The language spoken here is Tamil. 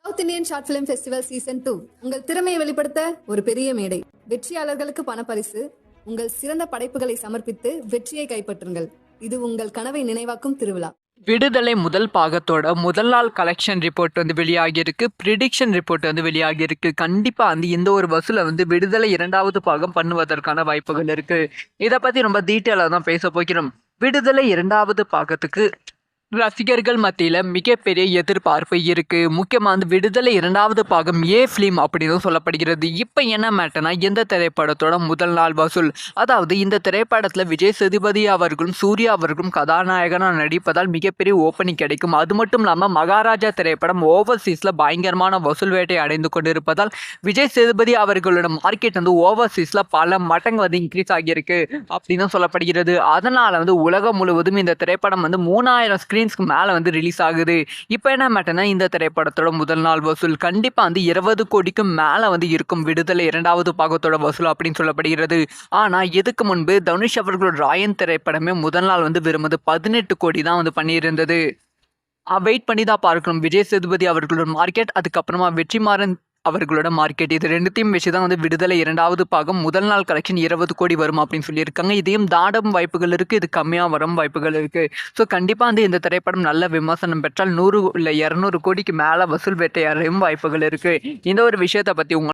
South Indian short film festival season 2 உங்கள் திறமையை வெளிப்படுத்த ஒரு பெரிய மேடை. வெற்றியாளர்களுக்கு பணப்பரிசு. உங்கள் சிறந்த படைப்புகளை சமர்ப்பித்து வெற்றியை கைப்பற்றுங்கள். இது உங்கள் கனவை நினைவாக்கும் திருவிழா. விடுதலை முதல் பாகத்தோட முதல் நாள் கலெக்ஷன் ரிப்போர்ட் வெளியாகியிருக்கு. ப்ரிடிக்ஷன் ரிப்போர்ட் வெளியாகியிருக்கு. கண்டிப்பாக இந்த ஒரு வசூலை விடுதலை இரண்டாவது பாகம் பண்ணுவதற்கான வாய்ப்புகள் இருக்கு. இதை பற்றி ரொம்ப டீட்டெயிலாக தான் பேச போகிறோம். விடுதலை இரண்டாவது பாகத்துக்கு ரசிகர்கள் மத்தியில் மிகப்பெரிய எதிர்பார்ப்பு இருக்கு. முக்கியமாக விடுதலை இரண்டாவது பாகம் ஏ ஃபிலிம் அப்படின்னு சொல்லப்படுகிறது. இப்போ என்ன மேட்டர்னா, இந்த திரைப்படத்தோட முதல் நாள் வசூல், அதாவது இந்த திரைப்படத்தில் விஜய் சேதுபதி அவர்களும் சூர்யா அவர்களும் கதாநாயகனாக நடிப்பதால் மிகப்பெரிய ஓப்பனிங் கிடைக்கும். அது மட்டும் இல்லாமல் மகாராஜா திரைப்படம் ஓவர்சீஸில் பயங்கரமான வசூல் வேட்டை அடைந்து கொண்டிருப்பதால் விஜய் சேதுபதி அவர்களோட மார்க்கெட் ஓவர்சீஸில் பல மடங்கு இன்க்ரீஸ் ஆகியிருக்கு அப்படின்னு சொல்லப்படுகிறது. அதனால உலகம் முழுவதும் இந்த திரைப்படம் 3000 ஸ்கிரீன்ஸ்க்கு மேலே ரிலீஸ் ஆகுது. இப்போ என்ன மேட்டர்னா, இந்த திரைப்படத்தோட முதல் நாள் வசூல் கண்டிப்பாக 20 கோடிக்கு மேலே இருக்கும் விடுதலை இரண்டாவது பாகத்தோட வசூல் அப்படின்னு சொல்லப்படுகிறது. ஆனால் இதுக்கு முன்பு தனுஷ் அவர்களோட ராயன் திரைப்படமே முதல் நாள் வெறும் 18 கோடி தான் பண்ணியிருந்தது. வெயிட் பண்ணி தான் பார்க்கணும். விஜய் சேதுபதி அவர்களோட மார்க்கெட், அதுக்கப்புறமா வெற்றிமாறன் அவர்களோட மார்க்கெட், இது ரெண்டுத்தையும் வச்சு தான் விடுதலை இரண்டாவது பாகம் முதல் நாள் கலெக்ஷன் 20 கோடி வரும் அப்படின்னு சொல்லியிருக்காங்க. இதையும் தாண்டும் வாய்ப்புகள் இருக்குது, இது கம்மியாக வரும் வாய்ப்புகள் இருக்குது. ஸோ கண்டிப்பாக இந்த திரைப்படம் நல்ல விமர்சனம் பெற்றால் 100 இல்லை 200 கோடிக்கு மேலே வசூல் வேட்டையாடையும் வாய்ப்புகள் இருக்குது. இந்த ஒரு விஷயத்தை பற்றி